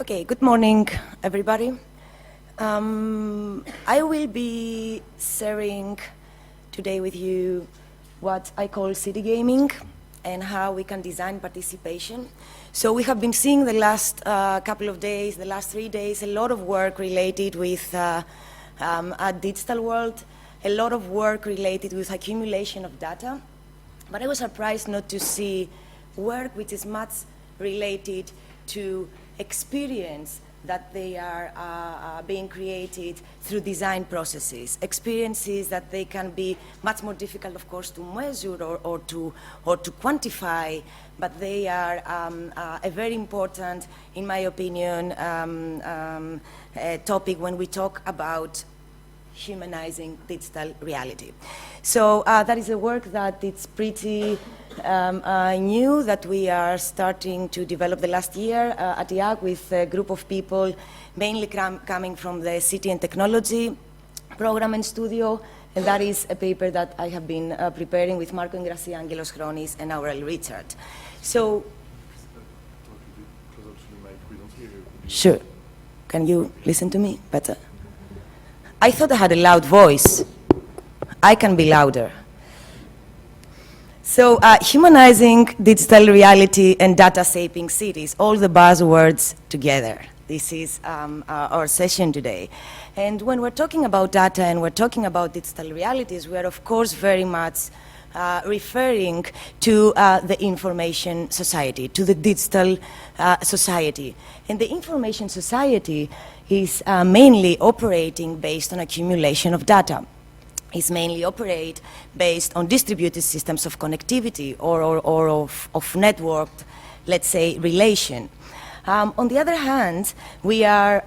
Okay, good morning, everybody. I will be sharing today with you what I call city gaming and how we can design participation. So we have been seeing the last couple of days, the last 3 days, a lot of work related with a digital world, a lot of work related with accumulation of data. But I was surprised not to see work which is much related to experience that they are being created through design processes, experiences that they can be much more difficult, of course, to measure or to quantify, but they are a very important, in my opinion, topic when we talk about humanizing digital reality. So that is a work that it's pretty new, that we are starting to develop the last year at IAC with a group of people, mainly coming from the City and Technology program and studio, and that is a paper that I have been preparing with Marco Ingrassia, Angelos Chronis, and Aurel Richard. So, sure, can you listen to me better? I thought I had a loud voice. I can be louder. So, humanizing digital reality and data shaping cities, all the buzzwords together. This is our session today. And when we're talking about data and we're talking about digital realities, we are of course very much referring to the information society, to the digital society. And the information society is mainly operating based on accumulation of data. Is mainly operate based on distributed systems of connectivity or of networked, let's say, relation. On the other hand, we are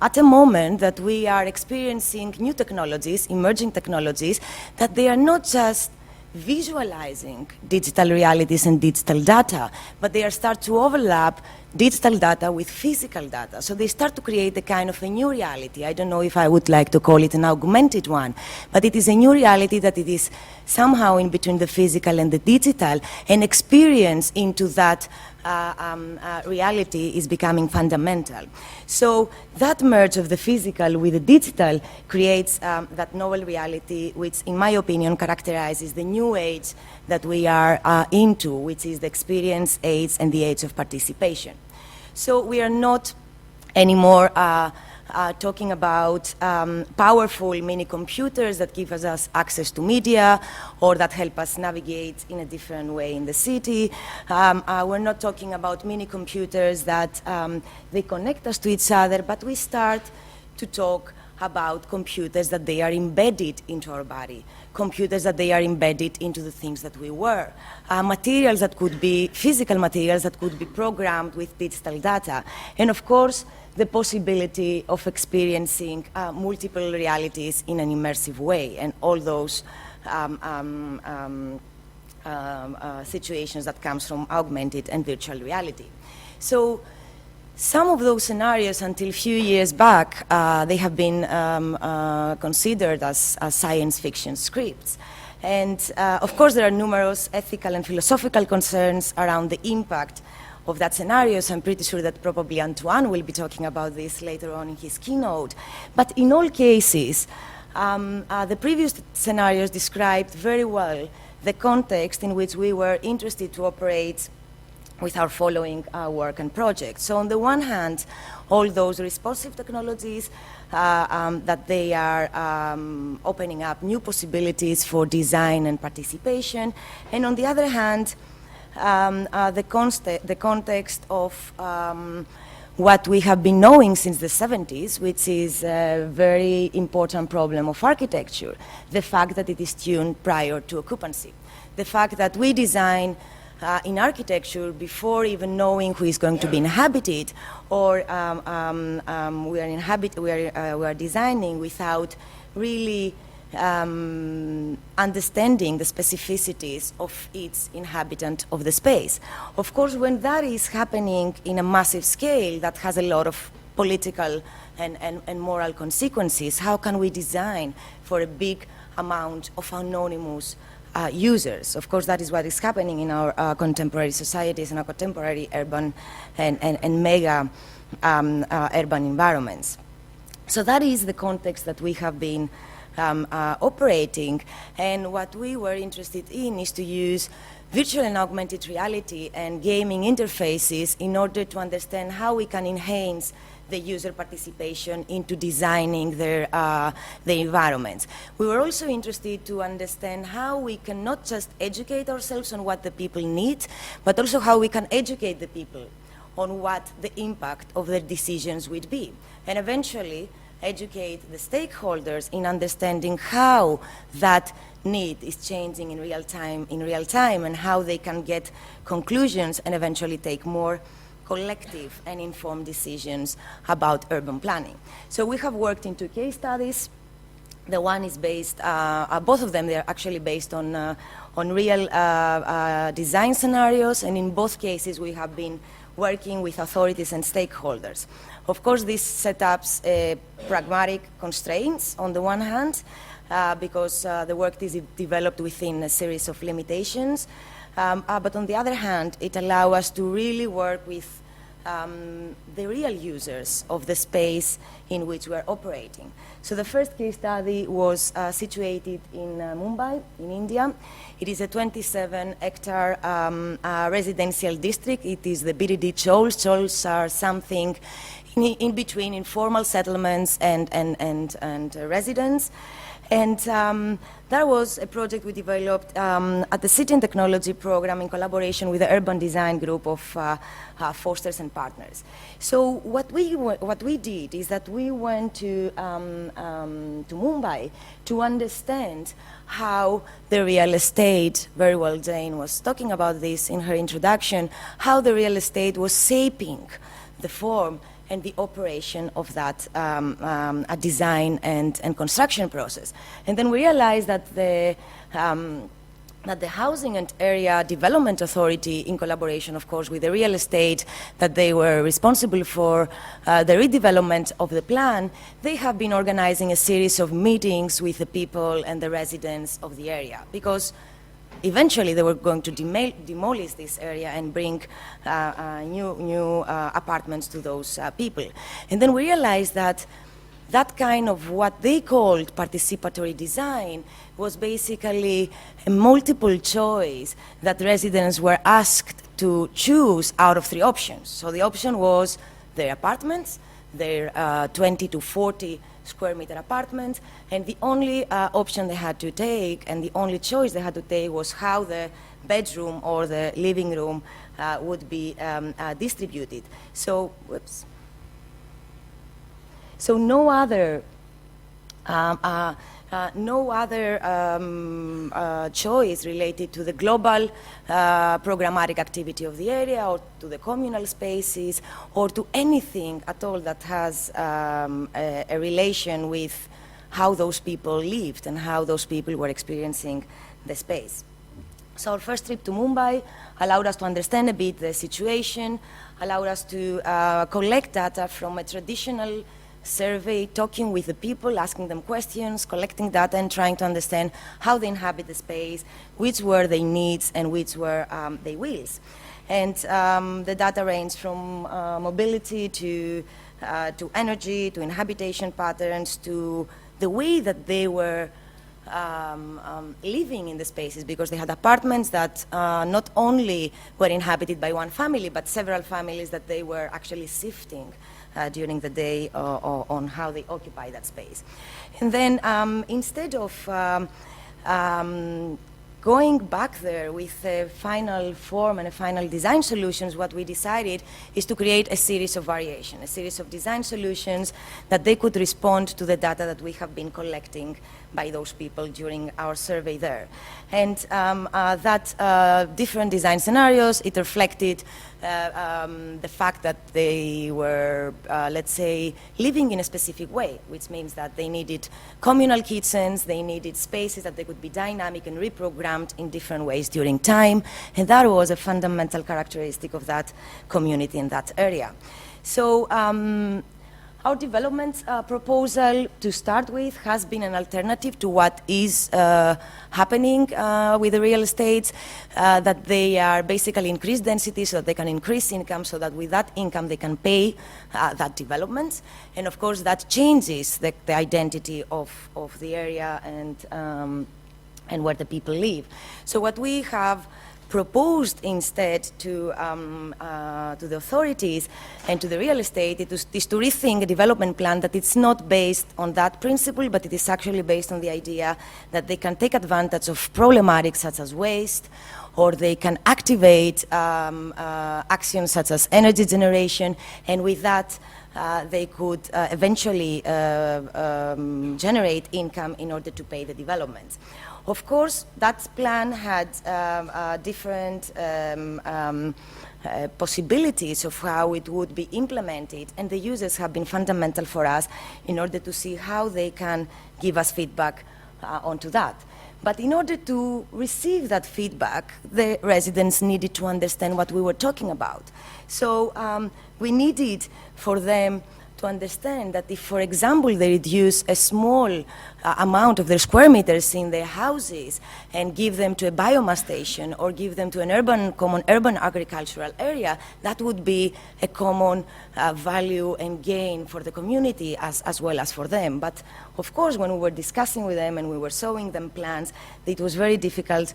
at a moment that we are experiencing new technologies, emerging technologies, that they are not just visualizing digital realities and digital data, but they are start to overlap digital data with physical data. So they start to create a kind of a new reality. I don't know if I would like to call it an augmented one, but it is a new reality that it is somehow in between the physical and the digital, and experience into that reality is becoming fundamental. So that merge of the physical with the digital creates that novel reality, which in my opinion characterizes the new age that we are into, which is the experience age and the age of participation. So we are not anymore talking about powerful mini computers that give us access to media or that help us navigate in a different way in the city. We're not talking about mini computers that they connect us to each other, but we start to talk about computers that they are embedded into our body, computers that they are embedded into the things that we wear, materials that could be physical materials that could be programmed with digital data, and of course the possibility of experiencing multiple realities in an immersive way, and all those situations that comes from augmented and virtual reality. So some of those scenarios until a few years back, they have been considered as science fiction scripts. And of course there are numerous ethical and philosophical concerns around the impact of that scenarios. I'm pretty sure that probably Antoine will be talking about this later on in his keynote. But in all cases, the previous scenarios described very well the context in which we were interested to operate with our following work and projects. So on the one hand, all those responsive technologies that they are opening up new possibilities for design and participation, and on the other hand, the context of what we have been knowing since the 70s, which is a very important problem of architecture, the fact that it is tuned prior to occupancy, the fact that we design in architecture before even knowing who is going to be inhabited, or we are designing without really understanding the specificities of each inhabitant of the space. Of course, when that is happening in a massive scale that has a lot of political and moral consequences, how can we design for a big amount of anonymous users. Of course, that is what is happening in our contemporary societies and our contemporary urban and mega urban environments. So that is the context that we have been operating, and what we were interested in is to use virtual and augmented reality and gaming interfaces in order to understand how we can enhance the user participation into designing their environments. We were also interested to understand how we can not just educate ourselves on what the people need, but also how we can educate the people on what the impact of their decisions would be, and eventually educate the stakeholders in understanding how that need is changing in real time, and how they can get conclusions and eventually take more collective and informed decisions about urban planning. So we have worked in 2 case studies. The one is based, both of them, they're actually based on real design scenarios, and in both cases we have been working with authorities and stakeholders. Of course, this sets pragmatic constraints on the one hand, because the work is developed within a series of limitations, but on the other hand, it allows us to really work with the real users of the space in which we're operating. So the first case study was situated in Mumbai, in India. It is a 27-hectare residential district. It is the BDD Chols. Chols are something in between informal settlements and residents. And that was a project we developed at the City and Technology program in collaboration with the Urban Design Group of Fosters and Partners. So what we did is that we went to Mumbai to understand how the real estate, very well Jane was talking about this in her introduction, how the real estate was shaping the form and the operation of that design and construction process. And then we realized that the Housing and Area Development Authority, in collaboration, of course, with the real estate that they were responsible for the redevelopment of the plan, they have been organizing a series of meetings with the people and the residents of the area, because eventually they were going to demolish this area and bring new apartments to those people. And then we realized that that kind of what they called participatory design was basically a multiple choice that residents were asked to choose out of 3 options. So the option was their apartments, their 20 to 40 square meter apartment, and the only option they had to take and the only choice they had to take was how the bedroom or the living room would be distributed. So, so no other choice related to the global programmatic activity of the area, or to the communal spaces, or to anything at all that has a relation with how those people lived and how those people were experiencing the space. So our first trip to Mumbai allowed us to understand a bit the situation, allowed us to collect data from a traditional survey, talking with the people, asking them questions, collecting data, and trying to understand how they inhabit the space, which were their needs and which were their wills. And the data ranged from mobility to energy, to inhabitation patterns, to the way that they were living in the spaces, because they had apartments that not only were inhabited by one family, but several families that they were actually shifting during the day on how they occupy that space. And then instead of going back there with a final form and a final design solutions, what we decided is to create a series of variations, a series of design solutions that they could respond to the data that we have been collecting by those people during our survey there. And different design scenarios, it reflected the fact that they were, let's say, living in a specific way, which means that they needed communal kitchens, they needed spaces that they could be dynamic and reprogrammed in different ways during time, and that was a fundamental characteristic of that community in that area. So Our development proposal, to start with, has been an alternative to what is happening with the real estates, that they are basically increased density so they can increase income, so that with that income they can pay that development. And of course that changes the identity of the area and where the people live. So what we have proposed instead to the authorities and to the real estate is to rethink a development plan that it's not based on that principle, but it is actually based on the idea that they can take advantage of problematics such as waste, or they can activate actions such as energy generation, and with that they could eventually generate income in order to pay the development. Of course, that plan had different possibilities of how it would be implemented, and the users have been fundamental for us in order to see how they can give us feedback onto that. But in order to receive that feedback, the residents needed to understand what we were talking about. So we needed for them to understand that if, for example, they reduce a small amount of their square meters in their houses and give them to a biomass station or give them to an common urban agricultural area, that would be a common value and gain for the community as well as for them. But of course, when we were discussing with them and we were showing them plans, it was very difficult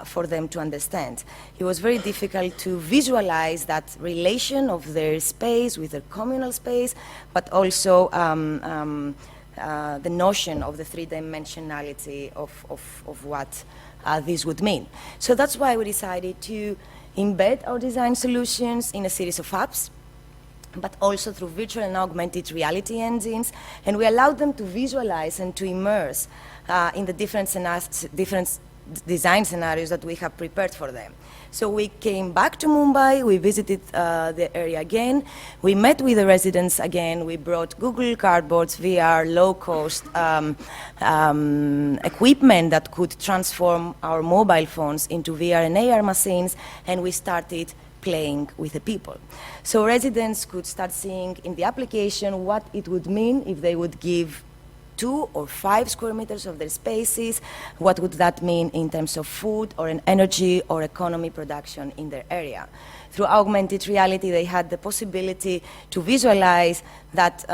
for them to understand. It was very difficult to visualize that relation of their space with their communal space, but also the notion of the three-dimensionality of what this would mean. So that's why we decided to embed our design solutions in a series of apps, but also through virtual and augmented reality engines, and we allowed them to visualize and to immerse in the different design scenarios that we have prepared for them. So we came back to Mumbai, we visited the area again, we met with the residents again, we brought Google Cardboards, VR, low-cost equipment that could transform our mobile phones into VR and AR machines, and we started playing with the people. So residents could start seeing in the application what it would mean if they would give 2 or 5 square meters of their spaces, what would that mean in terms of food or an energy or economy production in their area. Through augmented reality, they had the possibility to visualize that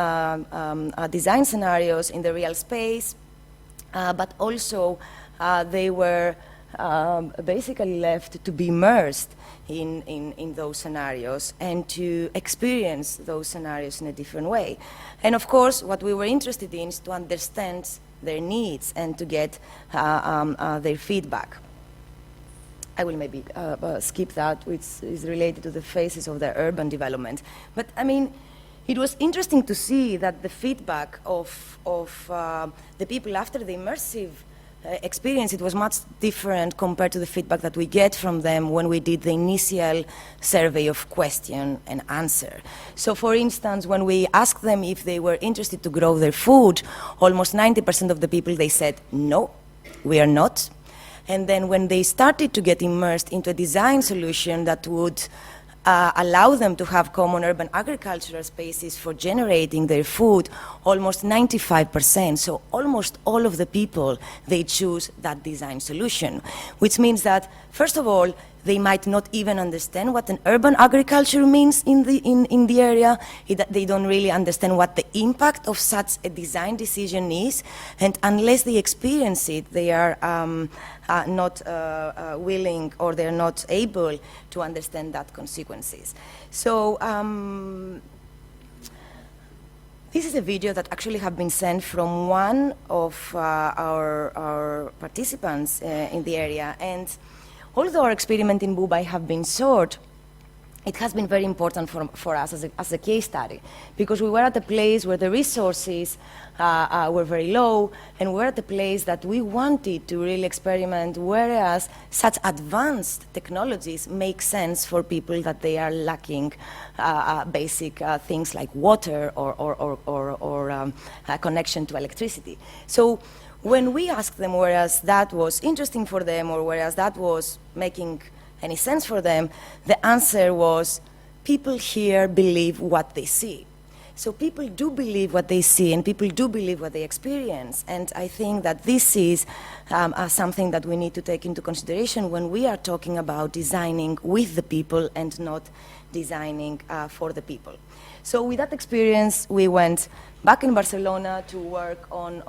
design scenarios in the real space, but also they were basically left to be immersed in those scenarios and to experience those scenarios in a different way. And of course, what we were interested in is to understand their needs and to get their feedback. I will maybe skip that, which is related to the phases of the urban development. But I mean, it was interesting to see that the feedback of the people after the immersive experience, it was much different compared to the feedback that we get from them when we did the initial survey of question and answer. So for instance, when we asked them if they were interested to grow their food, almost 90% of the people, they said, no, we are not. And then when they started to get immersed into a design solution that would allow them to have common urban agricultural spaces for generating their food, almost 95%. So almost all of the people, they choose that design solution, which means that, first of all, they might not even understand what an urban agriculture means in the area. They don't really understand what the impact of such a design decision is, and unless they experience it, they are not willing, or they're not able to understand that consequences. So this is a video that actually have been sent from one of our participants in the area, and although our experiment in Mumbai have been short, it has been very important for us as a case study, because we were at a place where the resources were very low, and we're at a place that we wanted to really experiment, whereas such advanced technologies make sense for people that they are lacking basic things like water or connection to electricity. So when we asked them, whereas that was interesting for them, or whereas that was making any sense for them, the answer was, people here believe what they see. So people do believe what they see, and people do believe what they experience. And I think that this is something that we need to take into consideration when we are talking about designing with the people and not designing for the people. So with that experience, we went back in Barcelona to work on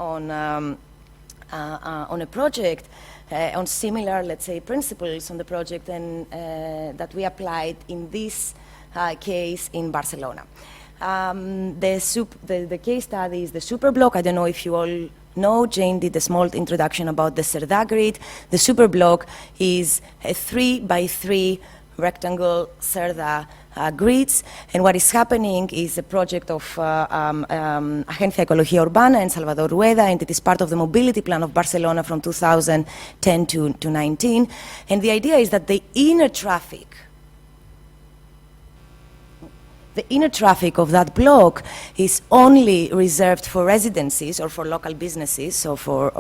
a project on similar, let's say, principles on the project, and that we applied in this case in Barcelona. The case study is the Superblock. I don't know if you all know, Jane did a small introduction about the Cerda grid. The Superblock is a 3x3 rectangle Cerda grids, and what is happening is a project of Agencia Ecología Urbana and Salvador Rueda, and it is part of the mobility plan of Barcelona from 2010 to 19. And the idea is that the inner traffic of that block is only reserved for residences or for local businesses, so for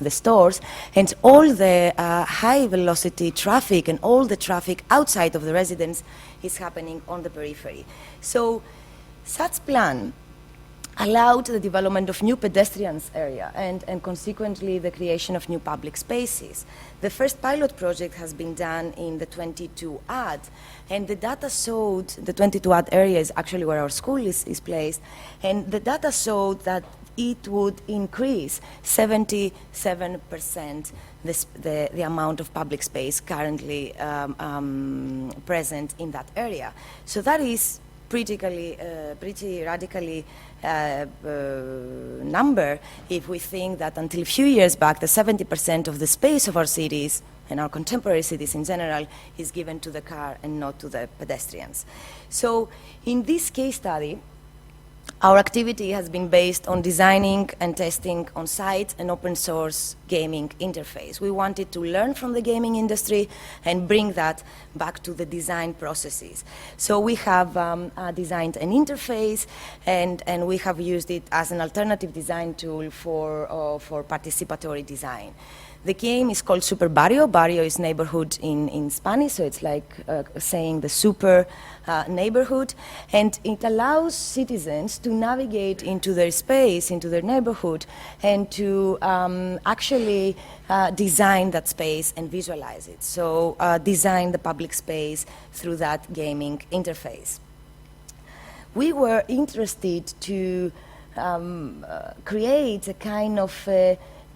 the stores, and all the high-velocity traffic and all the traffic outside of the residence is happening on the periphery. So such plan allowed the development of new pedestrians area and consequently the creation of new public spaces. The first pilot project has been done in the 22 ad, and the data showed, the 22 ad area is actually where our school is placed, and the data showed that it would increase 77% the amount of public space currently present in that area. So that is pretty radically number if we think that until a few years back, the 70% of the space of our cities and our contemporary cities in general is given to the car and not to the pedestrians. So in this case study, our activity has been based on designing and testing on-site an open-source gaming interface. We wanted to learn from the gaming industry and bring that back to the design processes. So we have designed an interface, and we have used it as an alternative design tool for participatory design. The game is called Super Barrio. Barrio is neighborhood in Spanish, so it's like saying the super neighborhood. And it allows citizens to navigate into their space, into their neighborhood, and to actually design that space and visualize it. So design the public space through that gaming interface. We were interested to create a kind of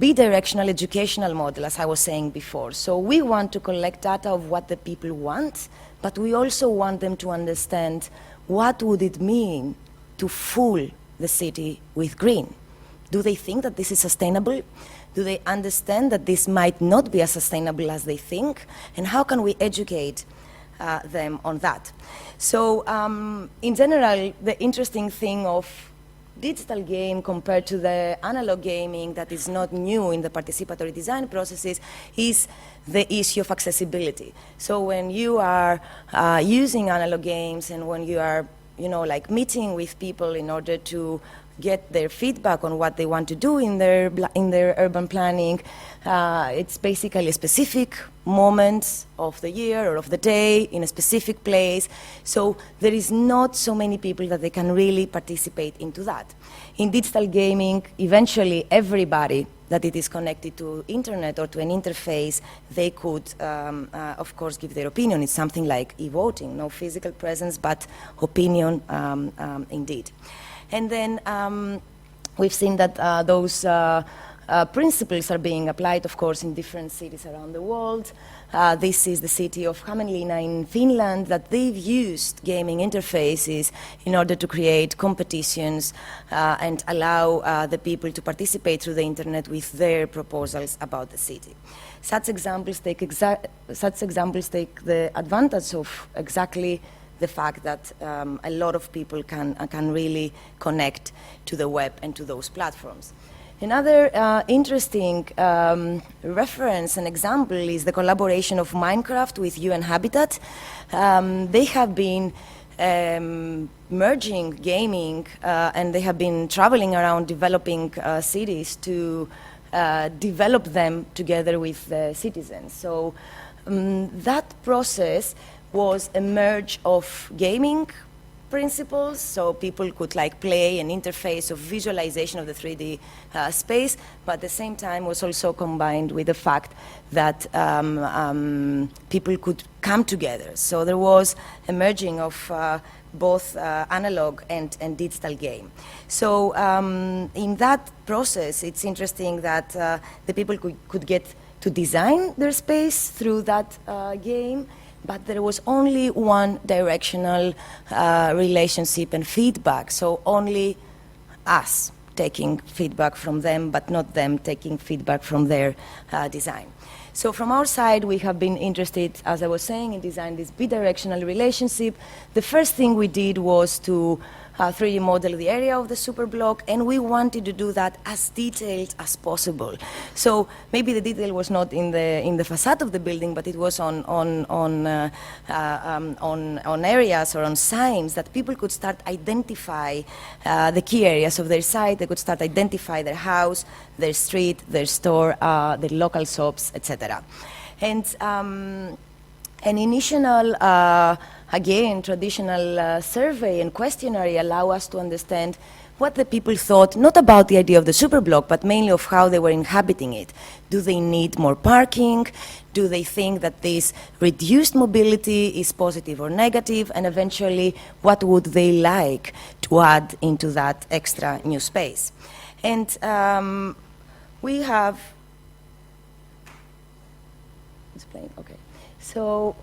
bidirectional educational model, as I was saying before. So we want to collect data of what the people want, but we also want them to understand what would it mean to fool the city with green. Do they think that this is sustainable? Do they understand that this might not be as sustainable as they think? And how can we educate them on that? So in general, the interesting thing of digital game compared to the analog gaming that is not new in the participatory design processes is the issue of accessibility. So when you are using analog games and when you are, like meeting with people in order to get their feedback on what they want to do in their urban planning, it's basically a specific moment of the year or of the day in a specific place. So there is not so many people that they can really participate into that. In digital gaming, eventually everybody that it is connected to internet or to an interface, they could, of course, give their opinion. It's something like e-voting, no physical presence, but opinion indeed. And then we've seen that those principles are being applied, of course, in different cities around the world. This is the city of Hämeenlinna in Finland, that they've used gaming interfaces in order to create competitions and allow the people to participate through the internet with their proposals about the city. Such examples take the advantage of exactly the fact that a lot of people can really connect to the web and to those platforms. Another interesting reference and example is the collaboration of Minecraft with UN Habitat. They have been merging gaming and they have been traveling around developing cities to develop them together with the citizens. So that process was a merge of gaming principles, so people could like play an interface of visualization of the 3D space, but at the same time was also combined with the fact that people could come together. So there was a merging of both analog and digital game. So in that process, it's interesting that the people could get to design their space through that game, but there was only one directional relationship and feedback, so only us taking feedback from them, but not them taking feedback from their design. So from our side, we have been interested, as I was saying, in design this bidirectional relationship. The first thing we did was to 3D model the area of the superblock, and we wanted to do that as detailed as possible. So maybe the detail was not in the facade of the building, but it was on areas or on signs that people could start identify the key areas of their site. They could start identify their house, their street, their store, their local shops, etc. And an initial, again, traditional survey and questionnaire allow us to understand what the people thought, not about the idea of the superblock, but mainly of how they were inhabiting it. Do they need more parking? Do they think that this reduced mobility is positive or negative? And eventually, what would they like to add into that extra new space? And we have, explain, okay. So,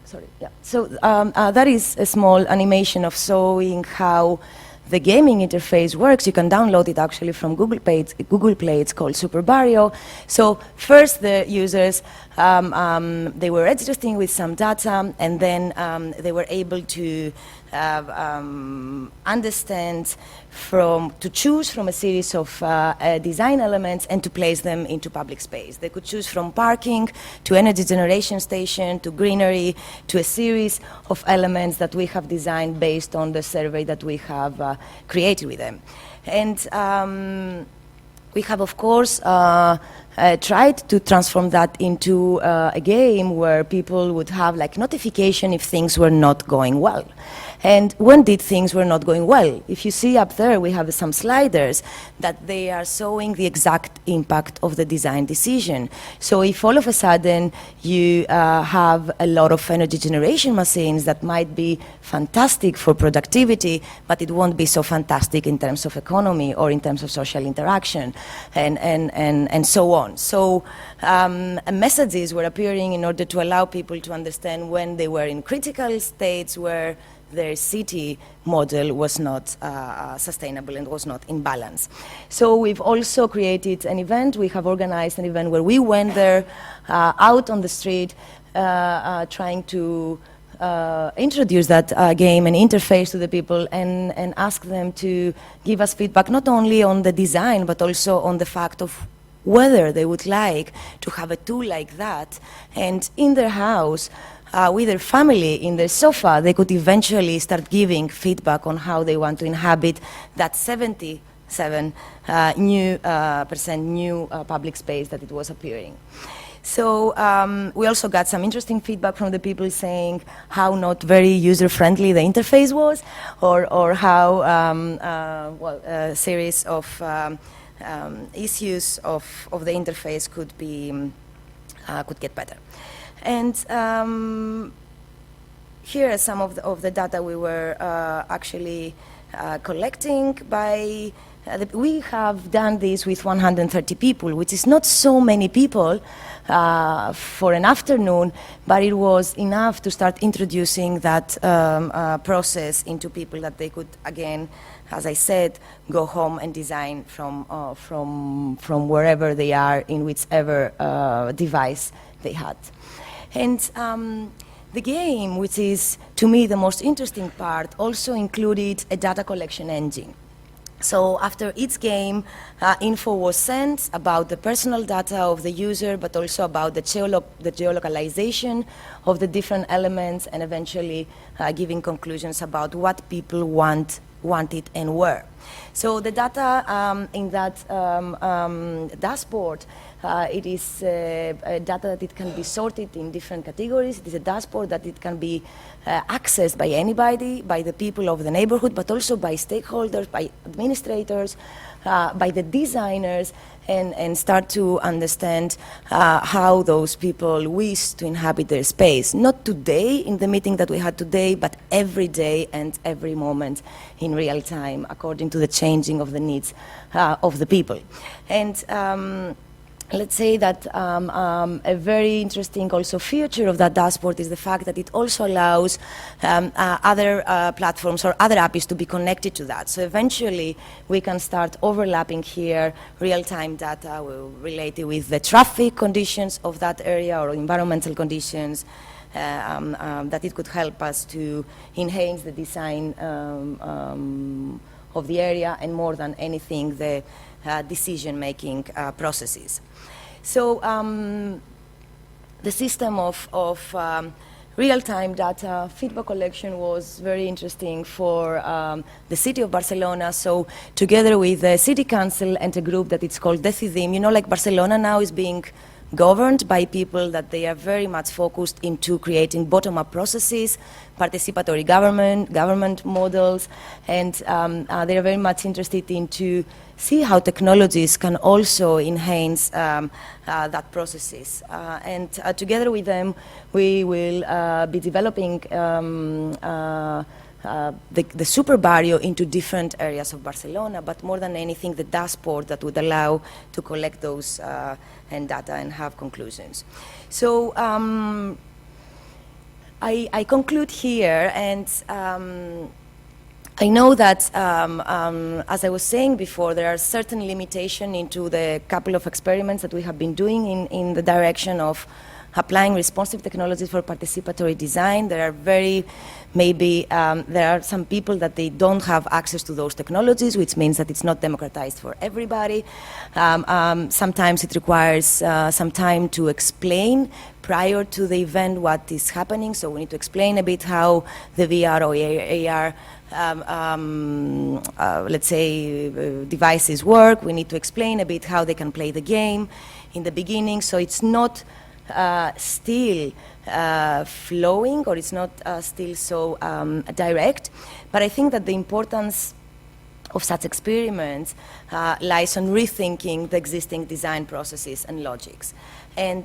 sorry, yeah. So that is a small animation of showing how the gaming interface works. You can download it actually from Google Play. It's called Super Barrio. So first the users, they were registering with some data, and then they were able to understand to choose from a series of design elements and to place them into public space. They could choose from parking to energy generation station to greenery to a series of elements that we have designed based on the survey that we have created with them. And we have, of course, tried to transform that into a game where people would have like notification if things were not going well. And when did things were not going well? If you see up there, we have some sliders that they are showing the exact impact of the design decision. So if all of a sudden you have a lot of energy generation machines that might be fantastic for productivity, but it won't be so fantastic in terms of economy or in terms of social interaction, and so on. So messages were appearing in order to allow people to understand when they were in critical states where their city model was not sustainable and was not in balance. So we've also created an event. We have organized an event where we went there out on the street trying to introduce that game and interface to the people and ask them to give us feedback not only on the design but also on the fact of whether they would like to have a tool like that, and in their house with their family in their sofa, they could eventually start giving feedback on how they want to inhabit that 77% new public space that it was appearing. So we also got some interesting feedback from the people saying how not very user-friendly the interface was, or how a series of issues of the interface could get better. And here are some of the data we were actually collecting by, we have done this with 130 people, which is not so many people for an afternoon, but it was enough to start introducing that process into people that they could, again, as I said, go home and design from wherever they are in whichever device they had. And the game, which is, to me, the most interesting part, also included a data collection engine. So after each game, info was sent about the personal data of the user, but also about the geolocalization of the different elements, and eventually giving conclusions about what people wanted and where. So the data in that dashboard, it is data that it can be sorted in different categories. It is a dashboard that it can be accessed by anybody, by the people of the neighborhood, but also by stakeholders, by administrators, by the designers, and start to understand how those people wish to inhabit their space. Not today, in the meeting that we had today, but every day and every moment in real time, according to the changing of the needs of the people. And let's say that a very interesting also feature of that dashboard is the fact that it also allows other platforms or other APIs to be connected to that. So eventually we can start overlapping here real-time data related with the traffic conditions of that area or environmental conditions, that it could help us to enhance the design of the area, and more than anything, the decision-making processes. So the system of real-time data feedback collection was very interesting for the city of Barcelona. So together with the city council and a group that it's called Decidim, you know, like Barcelona now is being governed by people that they are very much focused into creating bottom-up processes, participatory government models, and they are very much interested into see how technologies can also enhance that processes. And together with them, we will be developing the super barrio into different areas of Barcelona, but more than anything, the dashboard that would allow to collect those and data and have conclusions. So I conclude here, and I know that, as I was saying before, there are certain limitations into the couple of experiments that we have been doing in the direction of applying responsive technologies for participatory design. There are there are some people that they don't have access to those technologies, which means that it's not democratized for everybody. Sometimes it requires some time to explain prior to the event what is happening. So we need to explain a bit how the VR or AR let's say, devices work. We need to explain a bit how they can play the game in the beginning. So it's not still flowing, or it's not still so direct. But I think that the importance of such experiments lies on rethinking the existing design processes and logics. And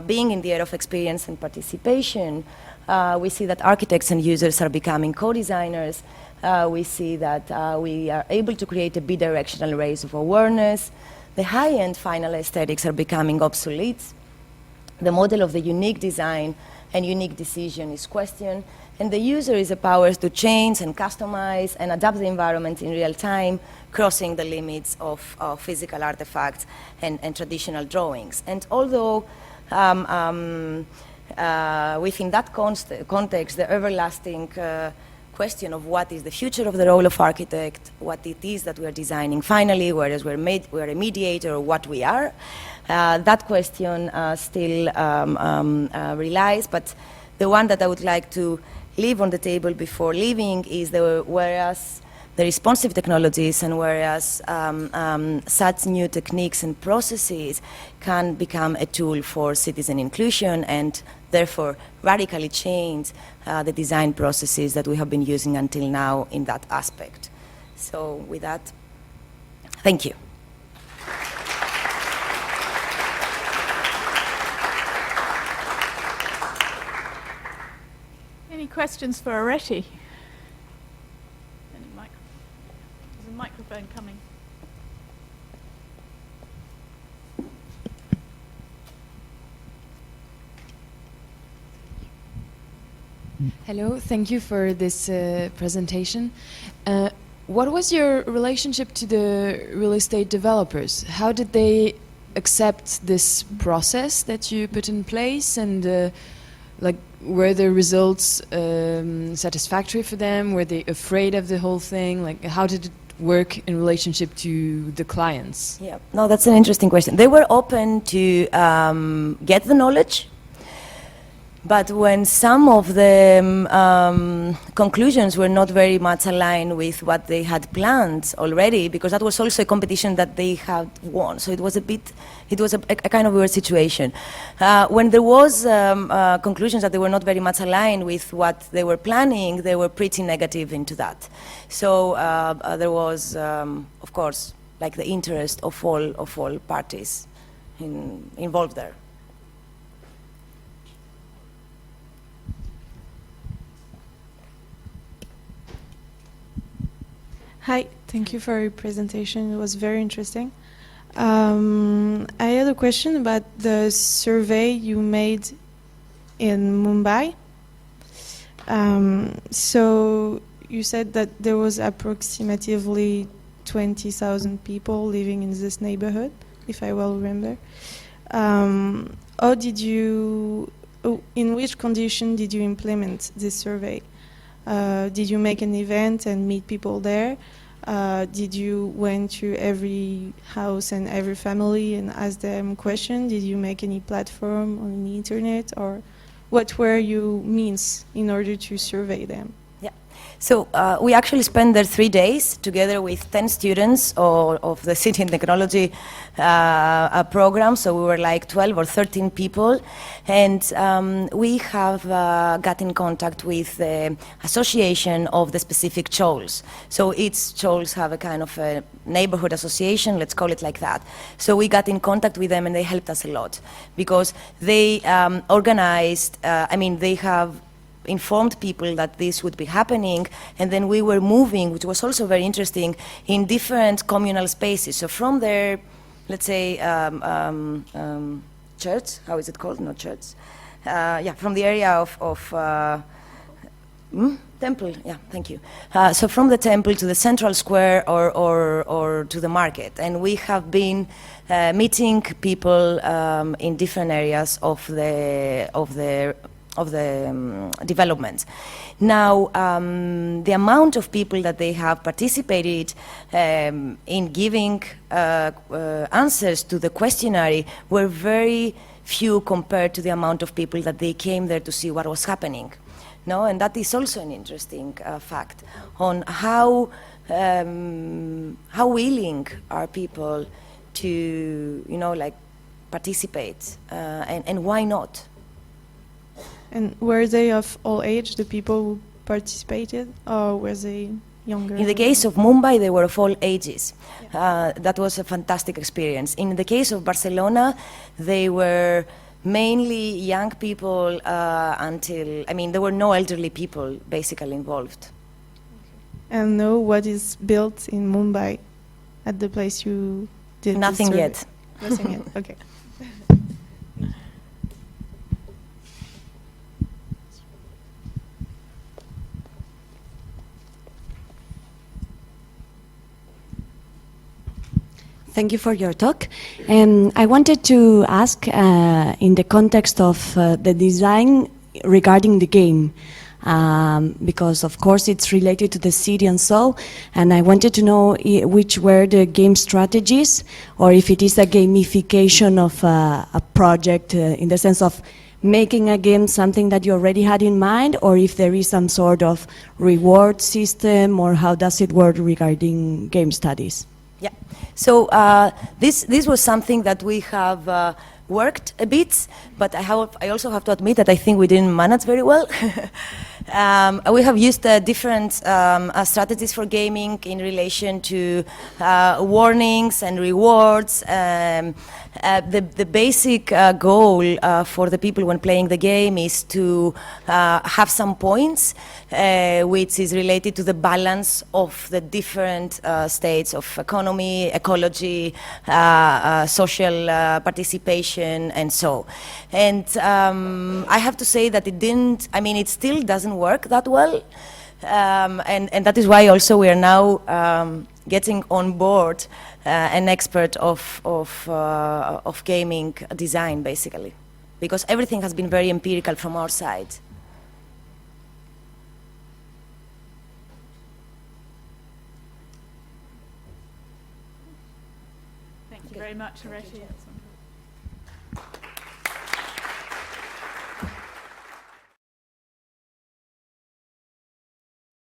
being in the era of experience and participation, we see that architects and users are becoming co-designers. We see that we are able to create a bidirectional race of awareness. The high-end final aesthetics are becoming obsolete. The model of the unique design and unique decision is questioned, and the user is empowered to change and customize and adapt the environment in real time, crossing the limits of physical artifacts and traditional drawings. And although within that context, the everlasting question of what is the future of the role of architect, what it is that we are designing finally, whereas we're a mediator, or what we are, that question still relies. But the one that I would like to leave on the table before leaving is whereas the responsive technologies and whereas such new techniques and processes can become a tool for citizen inclusion and therefore radically change the design processes that we have been using until now in that aspect. So with that, thank you. Any questions for Areti? There's a microphone coming. Hello, thank you for this presentation. What was your relationship to the real estate developers? How did they accept this process that you put in place, and like, were the results satisfactory for them? Were they afraid of the whole thing? Like, how did it work in relationship to the clients? Yeah, no, that's an interesting question. They were open to get the knowledge, But when some of the conclusions were not very much aligned with what they had planned already, because that was also a competition that they had won, so it was a kind of weird situation. When there was conclusions that they were not very much aligned with what they were planning, they were pretty negative into that. So there was, of course, like the interest of all parties involved there. Hi, thank you for your presentation. It was very interesting. I had a question about the survey you made in Mumbai. So you said that there was approximately 20,000 people living in this neighborhood, if I well remember. How did you, in which condition did you implement this survey? Did you make an event and meet people there? Did you went to every house and every family and ask them questions? Did you make any platform on the internet, or what were your means in order to survey them? Yeah. So we actually spent there 3 days together with 10 students of the City and Technology program. So we were like 12 or 13 people. And we have got in contact with the association of the specific chols. So each chols have a kind of a neighborhood association, let's call it like that. So we got in contact with them and they helped us a lot because they organized, they have informed people that this would be happening, and then we were moving, which was also very interesting, in different communal spaces. So from their, let's say, church, how is it called? Not church. From the area of temple, yeah, thank you. So from the temple to the central square or to the market. And we have been meeting people in different areas of the developments. Now, the amount of people that they have participated in giving answers to the questionnaire were very few compared to the amount of people that they came there to see what was happening. No, and that is also an interesting fact on how willing are people to, participate, and why not? And were they of all age, the people who participated, or were they younger? In the case of Mumbai, they were of all ages. Yeah. That was a fantastic experience. In the case of Barcelona, they were mainly young people there were no elderly people basically involved. Okay. And know what is built in Mumbai at the place you did? Nothing yet. Nothing yet, okay. Thank you for your talk. I wanted to ask, in the context of the design regarding the game, because of course it's related to the city and so, and I wanted to know which were the game strategies, or if it is a gamification of a project in the sense of making a game something that you already had in mind, or if there is some sort of reward system, or how does it work regarding game studies? Yeah, so this was something that we have worked a bit, but I also have to admit that I think we didn't manage very well. We have used different strategies for gaming in relation to warnings and rewards. The basic goal for the people when playing the game is to have some points, which is related to the balance of the different states of economy, ecology, social participation, and so. And I have to say that it still doesn't work that well. And that is why also we are now getting on board an expert of gaming design, basically, because everything has been very empirical from our side. Thank you very much, Areti.